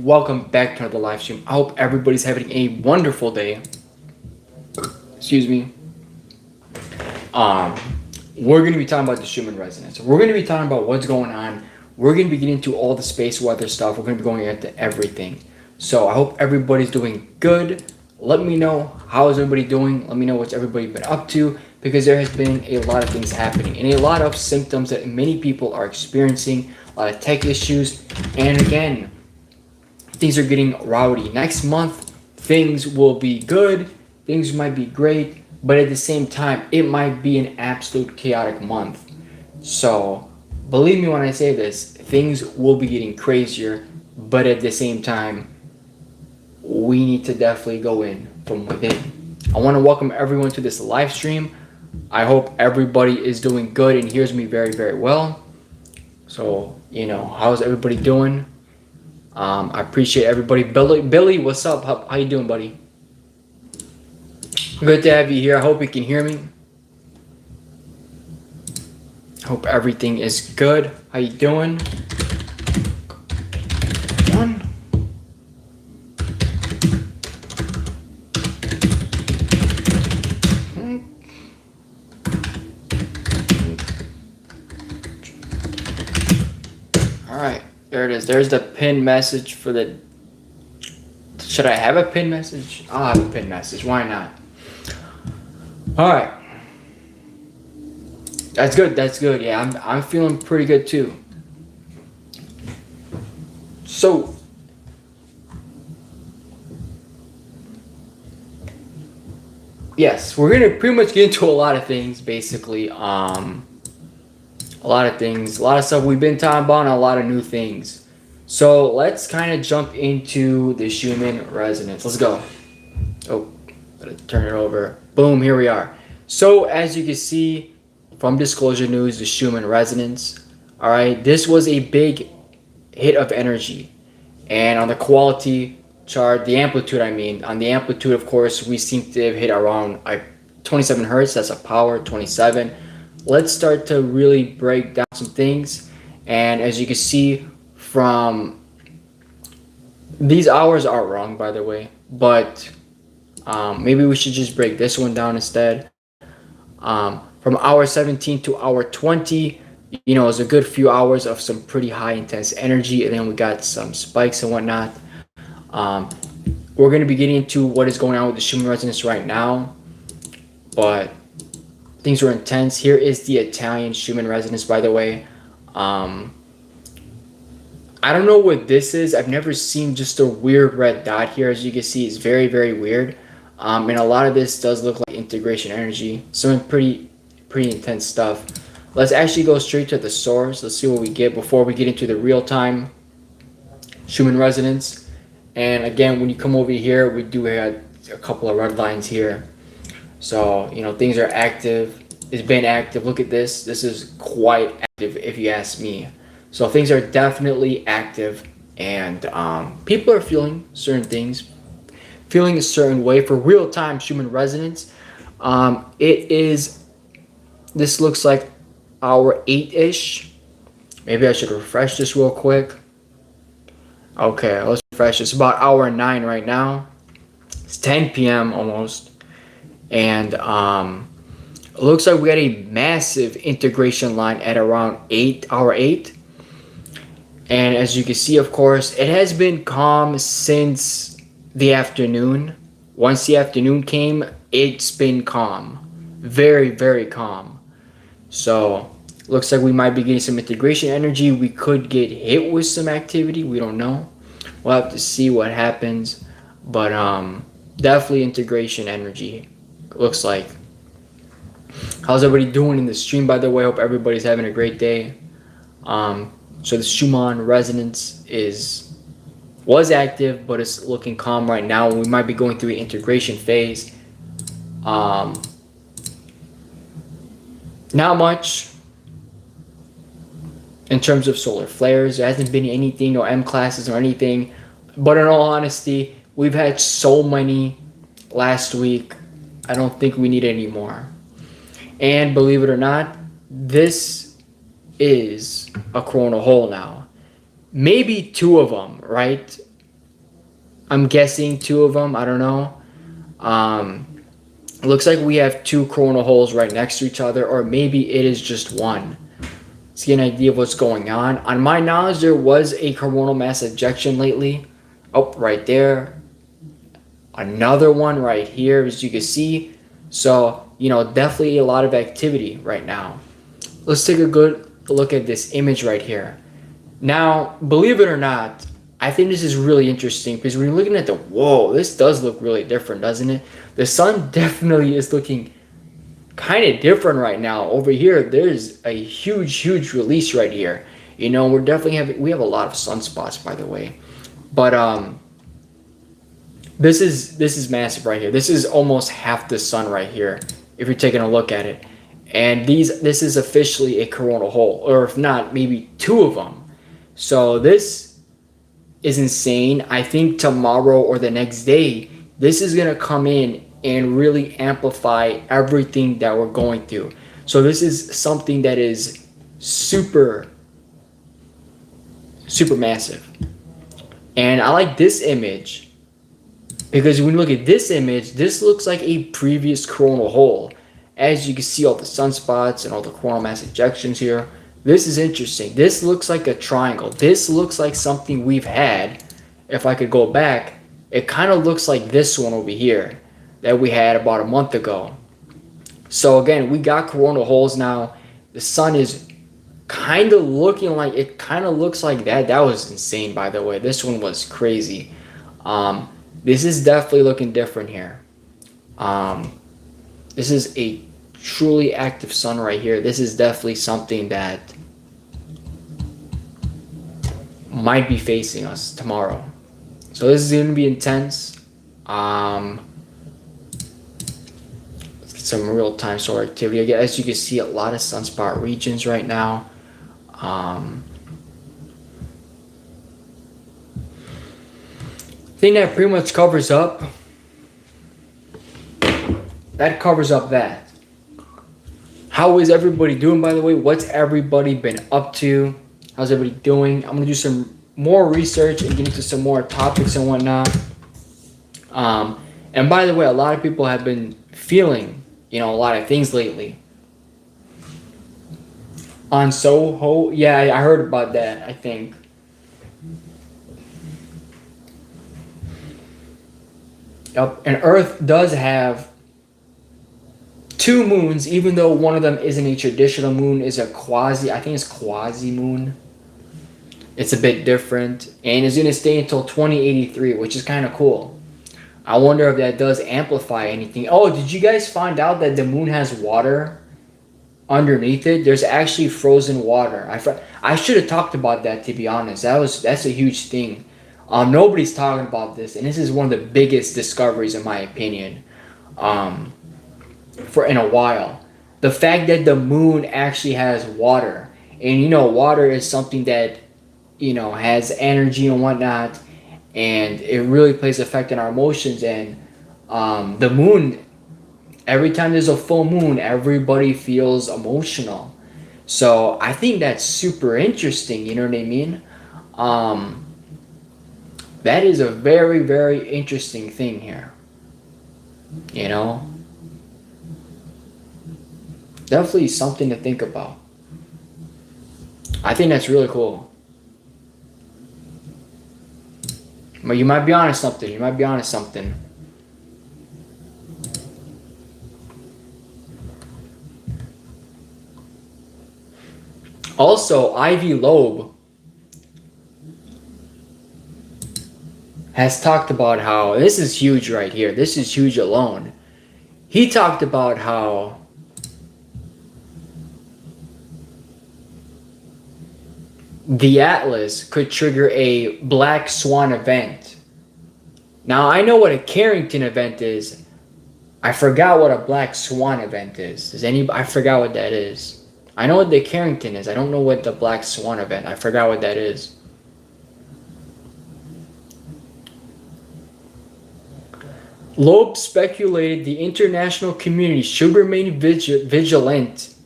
welcome back to another live stream. I hope everybody's having a wonderful day. Excuse me. Um, we're going to be talking about the Schumann resonance. We're going to be talking about what's going on. We're going to be getting into all the space weather stuff. We're going to be going into everything. So I hope everybody's doing good. Let me know how is everybody doing. Let me know what's everybody been up to, because there has been a lot of things happening and a lot of symptoms that many people are experiencing, a lot of tech issues, and again, things are getting rowdy. Next month, things will be good, things might be great, but at the same time, it might be an absolute chaotic month. So, believe me when I say this, things will be getting crazier, but at the same time, we need to definitely go in from within. I want to welcome everyone to this live stream. I hope everybody is doing good and hears me very, very well. So, how's everybody doing? I appreciate everybody. Billy, what's up? How you doing, buddy? Good to have you here. I hope you can hear me. Hope everything is good. How you doing? One. All right. There it is. There's the pin message for the... Should I have a pin message? I'll have a pin message. Why not? Alright. That's good. That's good. Yeah, I'm feeling pretty good too. So... yes, we're going to pretty much get into a lot of things, basically. A lot of things, a lot of stuff we've been talking about, and a lot of new things. So let's kind of jump into the Schumann resonance. Let's go. Oh, gotta turn it over. Boom, here we are. So as you can see from Disclosure News, the Schumann resonance. All right, this was a big hit of energy. And on the quality chart, the amplitude, on the amplitude, of course, we seem to have hit around 27 hertz. That's a power, 27. Let's start to really break down some things. And as you can see from these hours are wrong, by the way, but maybe we should just break this one down instead. From hour 17 to hour 20, it's a good few hours of some pretty high intense energy, and then we got some spikes and whatnot. We're going to be getting into what is going on with the Schumann resonance right now, but things were intense. Here is the Italian Schumann resonance, by the way. I don't know what this is. I've never seen just a weird red dot here. As you can see, it's very, very weird. And a lot of this does look like integration energy. Some pretty intense stuff. Let's actually go straight to the source. Let's see what we get before we get into the real-time Schumann resonance. And again, when you come over here, we do have a couple of red lines here. So, things are active. It's been active. Look at this. This is quite active, if you ask me. So things are definitely active, and people are feeling certain things, feeling a certain way for real-time Schumann resonance. This looks like hour 8-ish. Maybe I should refresh this real quick. Okay, let's refresh. It's about hour 9 right now. It's 10 p.m. almost. And it looks like we got a massive integration line at around hour 8. And as you can see, of course, it has been calm since the afternoon. Once the afternoon came, it's been calm. Very, very calm. So, looks like we might be getting some integration energy. We could get hit with some activity. We don't know. We'll have to see what happens. But definitely integration energy, looks like. How's everybody doing in the stream, by the way? Hope everybody's having a great day. So the Schumann resonance was active, but it's looking calm right now. We might be going through an integration phase. Not much in terms of solar flares. There hasn't been anything, no M classes or anything. But in all honesty, we've had so many last week. I don't think we need any more. And believe it or not, this is a coronal hole now. Maybe two of them, right? I'm guessing two of them. I don't know. Um, looks like we have two coronal holes right next to each other, or maybe it is just one. Let's get an idea of what's going on. On my knowledge, there was a coronal mass ejection lately. Oh, right there. Another one right here, as you can see. So, definitely a lot of activity right now. Let's take a good look at this image right here. Now, believe it or not, I think this is really interesting because when you're looking at whoa, this does look really different, doesn't it? The sun definitely is looking kind of different right now. Over here, there's a huge release right here. We're definitely we have a lot of sunspots, by the way. But this is massive right here. This is almost half the sun right here, if you're taking a look at it. And this is officially a coronal hole, or if not, maybe two of them. So this is insane. I think tomorrow or the next day, this is gonna come in and really amplify everything that we're going through. So this is something that is super massive. And I like this image because when you look at this image, this looks like a previous coronal hole. As you can see, all the sunspots and all the coronal mass ejections here. This is interesting. This looks like a triangle. This looks like something we've had. If I could go back, it kind of looks like this one over here that we had about a month ago. So again, we got coronal holes now. The sun is kind of looking like, it kind of looks like that. That was insane, by the way. This one was crazy. This is definitely looking different here. This is a truly active sun right here. This is definitely something that might be facing us tomorrow. So this is going to be intense. Let's get some real-time solar activity. Again, as you can see, a lot of sunspot regions right now. I think that pretty much covers up. That covers up that. How is everybody doing, by the way? What's everybody been up to? How's everybody doing? I'm going to do some more research and get into some more topics and whatnot. And by the way, a lot of people have been feeling, a lot of things lately. On Soho, yeah, I heard about that, I think. Yep, and Earth does have two moons, even though one of them isn't a traditional moon, is a quasi, I think it's quasi moon. It's a bit different, and it's going to stay until 2083, which is kind of cool. I wonder if that does amplify anything. Oh, did you guys find out that the moon has water underneath it? There's actually frozen water. I should have talked about that, to be honest. That's a huge thing. Nobody's talking about this, and this is one of the biggest discoveries, in my opinion, for in a while. The fact that the moon actually has water, and water is something that has energy and whatnot, and it really plays effect on our emotions. And the moon, every time there's a full moon, everybody feels emotional. So I think that's super interesting. You know what I mean? That is a very interesting thing here. Definitely something to think about. I think that's really cool. But you might be onto something. Also, Ivy Loeb has talked about how, this is huge right here. This is huge alone. He talked about how the Atlas could trigger a black swan event. Now, I know what a Carrington event is. I forgot what a black swan event is. I forgot what that is. I know what the Carrington is. I don't know what the black swan event. I forgot what that is. Loeb speculated the international community should remain vigilant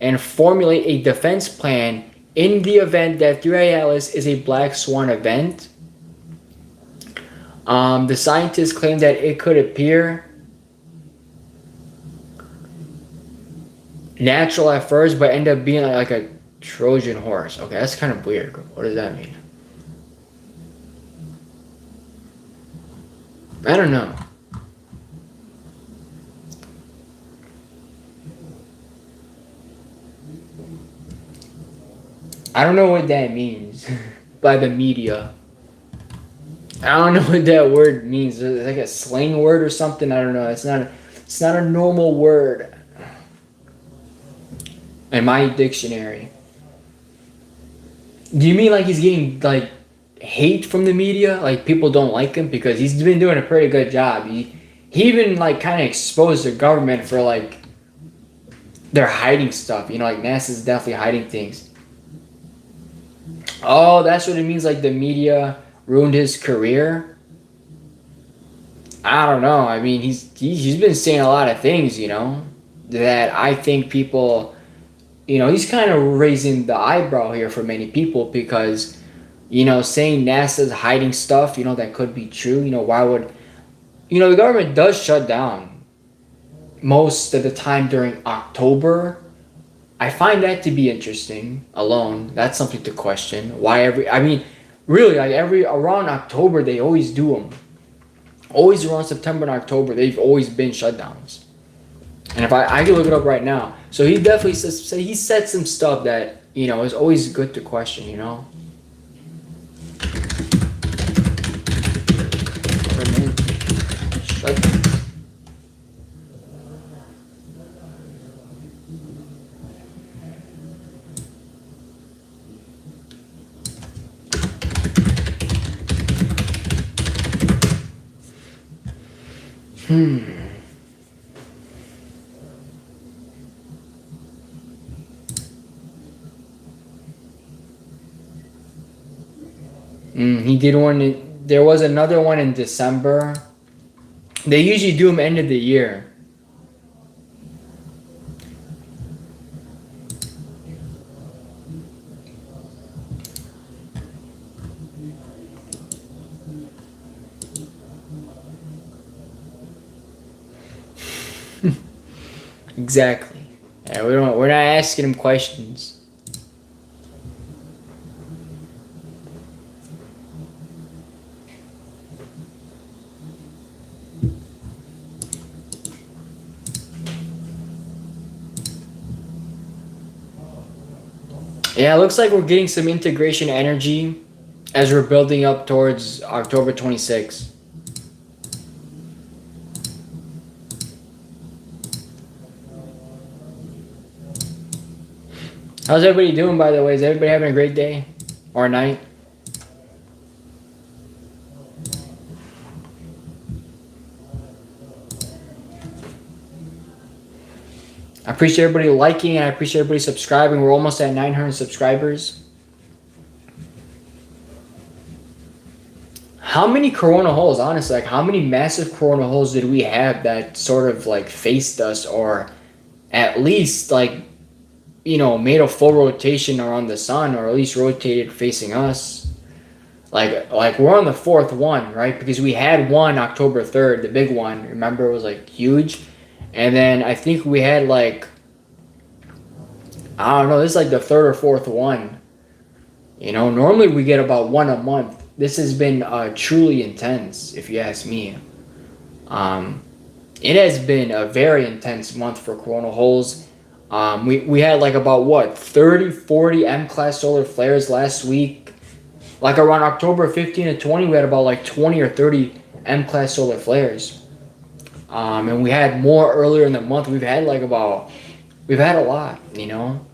and formulate a defense plan in the event that 3i Atlas is a black swan event. The scientists claim that it could appear natural at first, but end up being like a Trojan horse. Okay, that's kind of weird. What does that mean? I don't know. I don't know what that means by the media. I don't know what that word means. It's like a slang word or something. I don't know. It's not a normal word in my dictionary. Do you mean like he's getting like hate from the media? Like people don't like him because he's been doing a pretty good job. He even like kind of exposed the government for like they're hiding stuff. You know, like NASA's definitely hiding things. Oh, that's what it means. Like the media ruined his career. I don't know. I mean, he's been saying a lot of things. You know, that I think people. You know, he's kind of raising the eyebrow here for many people because, you know, saying NASA's hiding stuff. You know, that could be true. You know, why would you know the government does shut down most of the time during October. I find that to be interesting alone. That's something to question. Why I mean, really, like every around October, they always do them. Always around September and October, they've always been shutdowns. And if I can look it up right now. So he definitely says, he said some stuff that, you know, is always good to question, you know? Shut he did one. There was another one in December. They usually do them end of the year. Exactly. Yeah, we're not asking him questions. Yeah, it looks like we're getting some integration energy as we're building up towards October 26th. How's everybody doing, by the way? Is everybody having a great day or night? I appreciate everybody liking and I appreciate everybody subscribing. We're almost at 900 subscribers. How many corona holes, honestly, like how many massive corona holes did we have that sort of like faced us or at least like, you know, made a full rotation around the sun or at least rotated facing us? Like we're on the fourth one, right? Because we had one October 3rd, the big one. Remember, it was like huge. And then I think we had like, I don't know, this is like the third or fourth one. You know, normally we get about one a month. This has been truly intense, if you ask me. It has been a very intense month for corona holes. We had like about what, 30, 40 M-class solar flares last week. Like around October 15 to 20, we had about like 20 or 30 M-class solar flares. And we had more earlier in the month. We've had a lot, you know.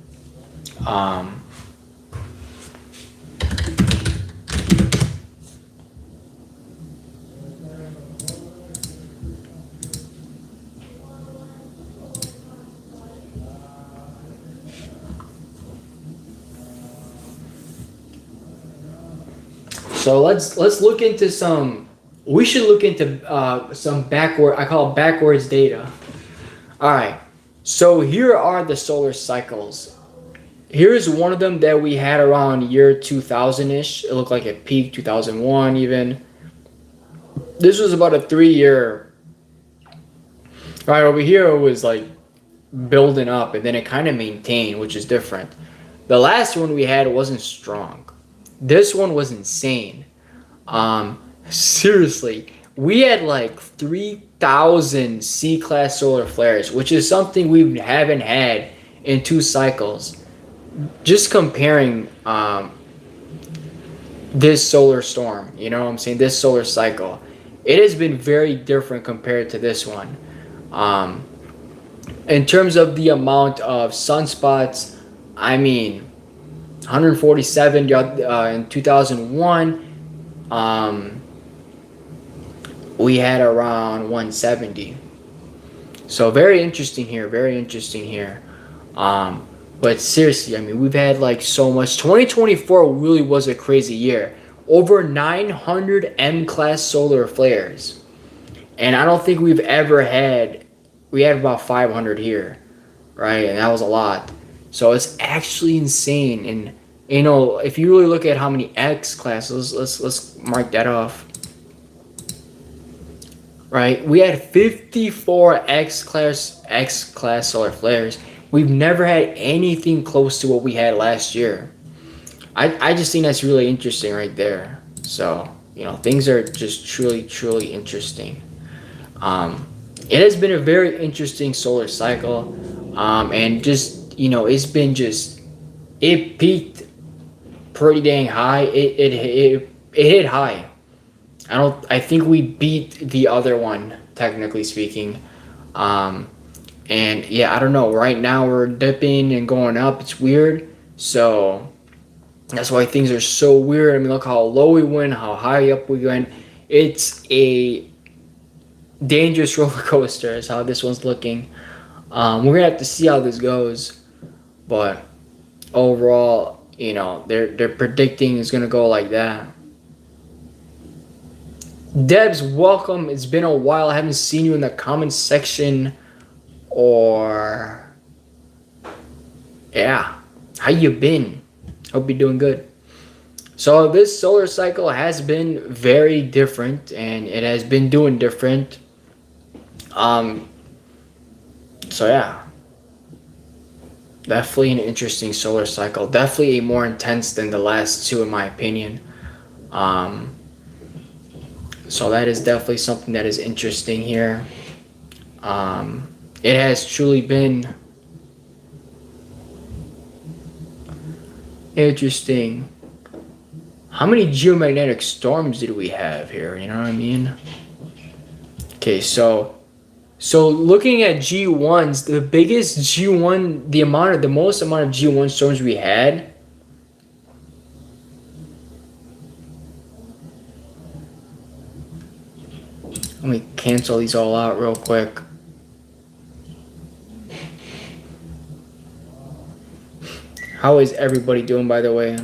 So let's look into some. We should look into some backward. I call it backwards data. All right. So here are the solar cycles. Here's one of them that we had around year 2000-ish. It looked like it peaked 2001 even. This was about a 3 year. Right over here, it was like building up, and then it kind of maintained, which is different. The last one we had wasn't strong. This one was insane. Seriously, we had like 3,000 C-class solar flares, which is something we haven't had in 2 cycles. Just comparing this solar storm, you know what I'm saying? This solar cycle, it has been very different compared to this one. Um, in terms of the amount of sunspots, I mean, 147 in 2001. Um, we had around 170. So very interesting here. Very interesting here. But seriously, I mean, we've had like so much. 2024 really was a crazy year. Over 900 M-class solar flares. And I don't think we've ever had, we had about 500 here, right? And that was a lot. So it's actually insane. And, you know, if you really look at how many X classes, let's mark that off. Right? We had 54 X class solar flares. We've never had anything close to what we had last year. I just think that's really interesting right there. So, you know, things are just truly interesting. Um, it has been a very interesting solar cycle. And just, you know, it's been just, it peaked pretty dang high. It hit high. I think we beat the other one, technically speaking. Um, and yeah, I don't know. Right now we're dipping and going up. It's weird. So that's why things are so weird. I mean, look how low we went, how high up we went. It's a dangerous roller coaster is how this one's looking. We're gonna have to see how this goes. But overall, you know, they're predicting it's gonna go like that. Debs, welcome. It's been a while. I haven't seen you in the comments section. Or yeah, how you been? Hope you're doing good. So this solar cycle has been very different, and it has been doing different. Um. So yeah, definitely an interesting solar cycle. Definitely more intense than the last two, in my opinion. Um. So that is definitely something that is interesting here. It has truly been interesting. How many geomagnetic storms did we have here? You know what I mean? Okay, so looking at G1s, the biggest G1, the most amount of G1 storms we had. Let me cancel these all out real quick. How is everybody doing, by the way?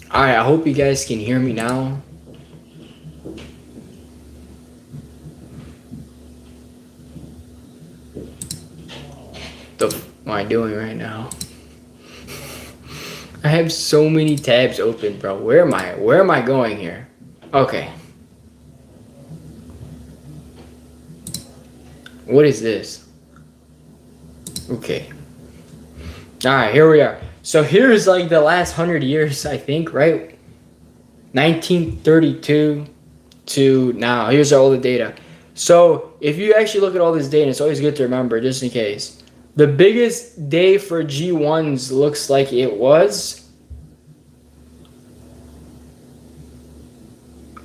Alright, I hope you guys can hear me now. What am I doing right now? I have so many tabs open, bro. Where am I going here? Okay. What is this? Okay. Alright, here we are. So here's like the last 100 years, I think, right? 1932 to now. Here's all the data. So if you actually look at all this data, it's always good to remember, just in case. The biggest day for G1s looks like it was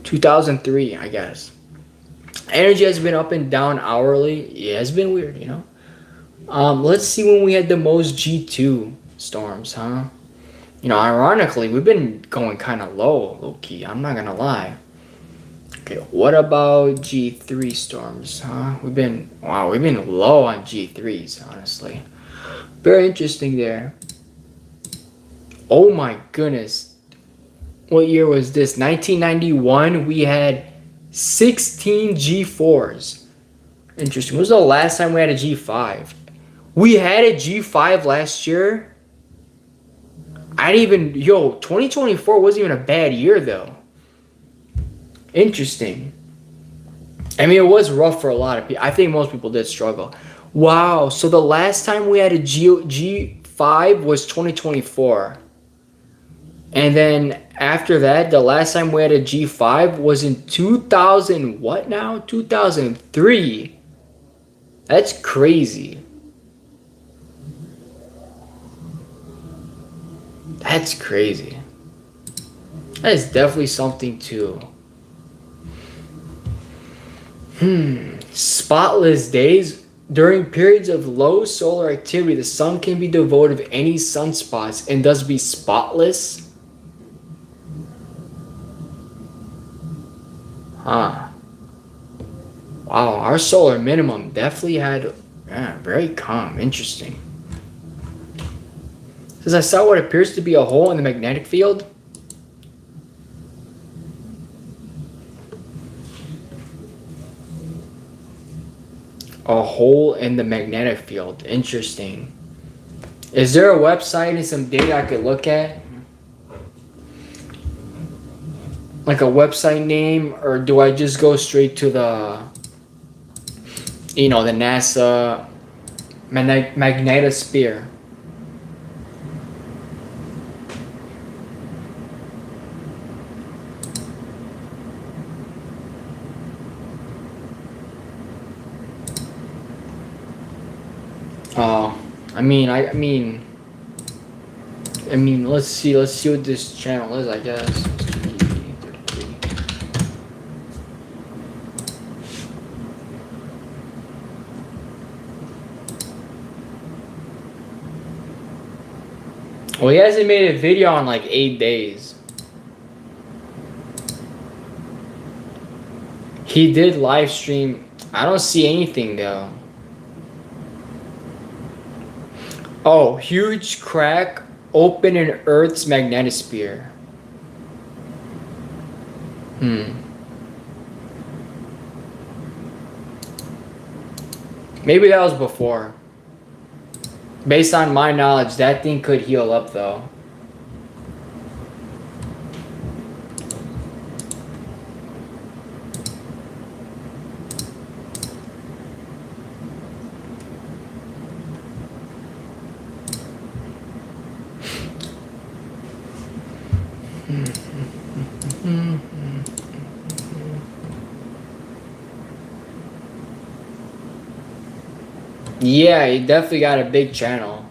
2003, I guess. Energy has been up and down hourly. Yeah, it's been weird, you know. Let's see when we had the most G2 storms, huh? You know, ironically, we've been going kind of low key. I'm not gonna lie. Okay, what about G3 storms, huh? We've been low on G3s, honestly. Very interesting there. Oh my goodness. What year was this? 1991. We had 16 G4s. Interesting. When was the last time we had a G5? We had a G5 last year. I didn't even. Yo, 2024 wasn't even a bad year, though. Interesting. I mean, it was rough for a lot of people. I think most people did struggle. Wow. So the last time we had a G5 was 2024. And then after that, the last time we had a G5 was in 2000, what now? 2003. That's crazy. That's crazy. That is definitely something to. Spotless days. During periods of low solar activity, the sun can be devoid of any sunspots and thus be spotless. Huh. Wow, our solar minimum definitely had very calm. Interesting. Says I saw what appears to be a hole in the magnetic field. A hole in the magnetic field. Interesting. Is there a website and some data I could look at? Like a website name, or do I just go straight to the, the NASA magnetosphere? Oh, I mean, let's see what this channel is, I guess. Well, he hasn't made a video in like 8 days. He did live stream. I don't see anything though. Oh, huge crack open in Earth's magnetosphere. Maybe that was before. Based on my knowledge, that thing could heal up though. Yeah, he definitely got a big channel.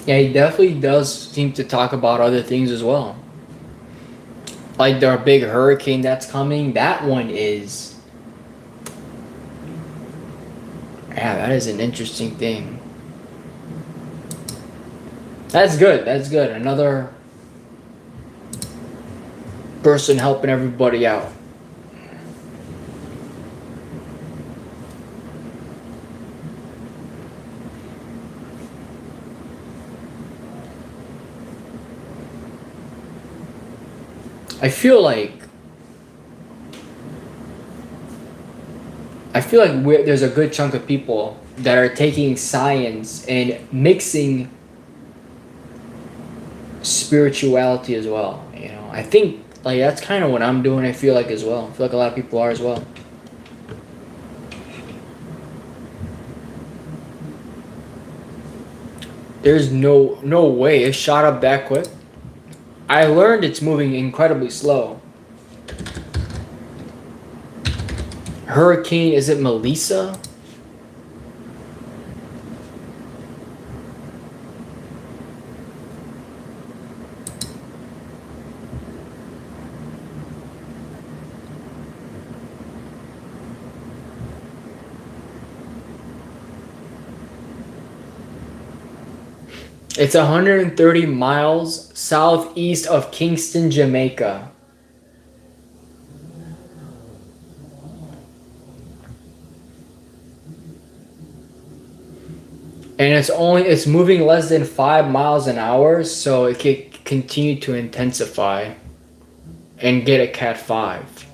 Yeah, he definitely does seem to talk about other things as well. Like the big hurricane that's coming, that one is. Yeah, that is an interesting thing. That's good. That's good. Another person helping everybody out. I feel like there's a good chunk of people that are taking science and mixing spirituality as well. You know, I think like that's kind of what I'm doing. I feel like as well. I feel like a lot of people are as well. There's no way it shot up that quick. I learned it's moving incredibly slow. Hurricane, is it Melissa? It's 130 miles southeast of Kingston, Jamaica. And it's moving less than 5 miles an hour, so it could continue to intensify and get a Cat 5.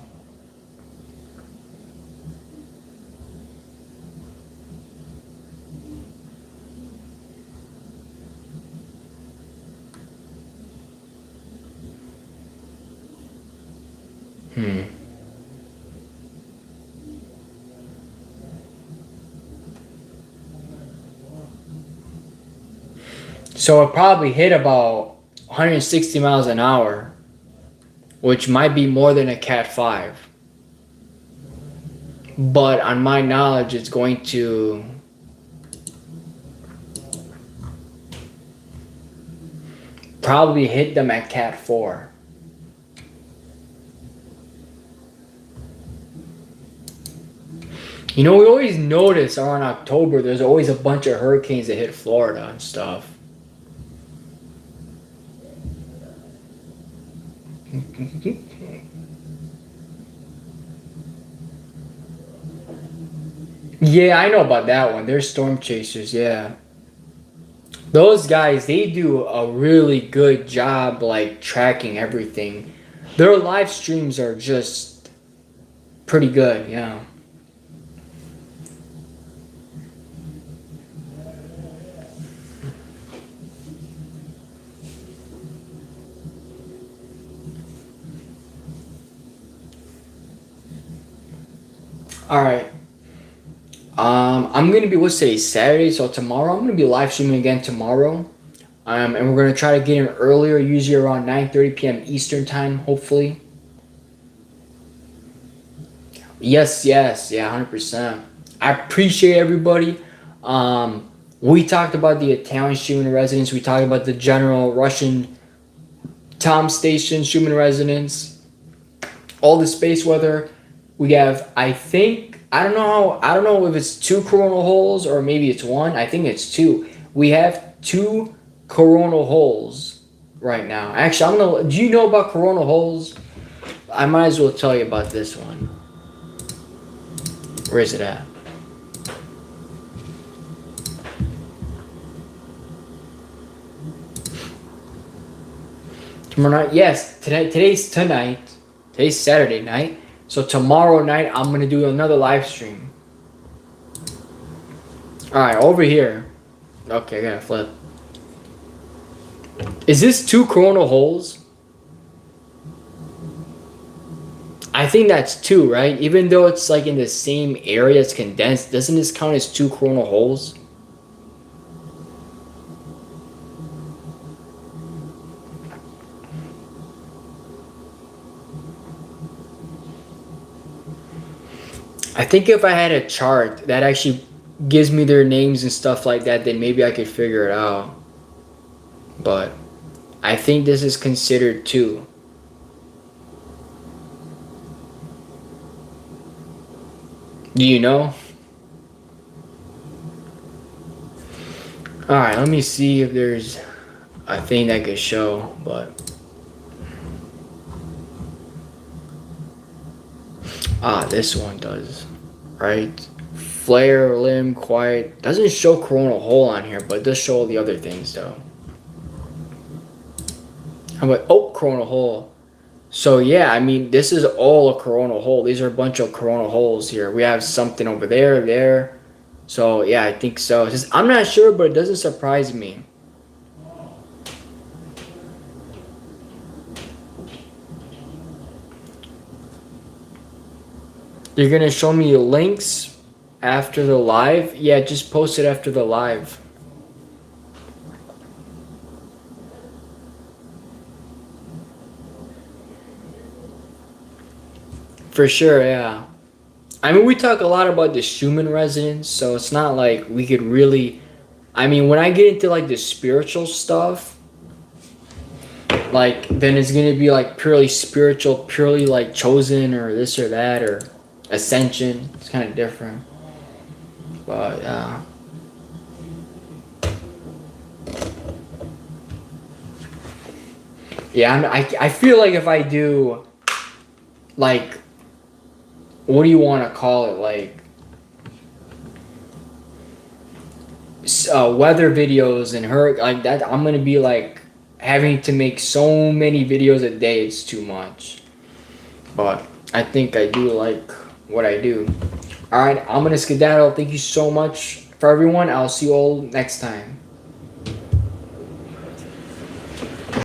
So it probably hit about 160 miles an hour, which might be more than a Cat 5. But on my knowledge, it's going to probably hit them at Cat 4. You know, we always notice around October, there's always a bunch of hurricanes that hit Florida and stuff. Yeah, I know about that one. They're storm chasers, yeah. Those guys, they do a really good job like tracking everything. Their live streams are just pretty good, yeah. All right. I'm gonna be what's today? Saturday, so tomorrow I'm gonna be live streaming again tomorrow. And we're gonna try to get in earlier, usually around 9:30 p.m. Eastern time, hopefully. Yes, yes, yeah, 100%. I appreciate everybody. We talked about the Italian Schumann residence. We talked about the general Russian Tom Station Schumann residence. All the space weather. We have, I think, I don't know if it's two coronal holes or maybe it's one. I think it's two. We have two coronal holes right now. Actually, do you know about coronal holes? I might as well tell you about this one. Where is it at? Tomorrow night? Yes, today's tonight. Today's Saturday night. So tomorrow night, I'm going to do another live stream. Alright, over here. Okay, I gotta flip. Is this two coronal holes? I think that's two, right? Even though it's like in the same area, it's condensed. Doesn't this count as two coronal holes? I think if I had a chart that actually gives me their names and stuff like that, then maybe I could figure it out. But I think this is considered two. Do you know? Alright, let me see if there's a thing that could show, but... this one does. Right? Flare, limb, quiet. Doesn't show coronal hole on here, but it does show all the other things, though. How about... Oh, coronal hole. So, yeah, I mean, this is all a coronal hole. These are a bunch of coronal holes here. We have something over there, there. So, yeah, I think so. It's just, I'm not sure, but it doesn't surprise me. You're gonna show me links after the live? Yeah, just post it after the live. For sure, yeah. I mean, we talk a lot about the Schumann resonance, so it's not like we could really. I mean, when I get into like the spiritual stuff, like then it's gonna be like purely spiritual, purely like chosen or this or that or ascension. It's kind of different, but yeah. I feel like if I do like, what do you want to call it, like weather videos and her like that, I'm gonna be like having to make so many videos a day. It's too much, but I think I do like what I do. All right, I'm gonna skedaddle. Thank you so much for everyone. I'll see you all next time.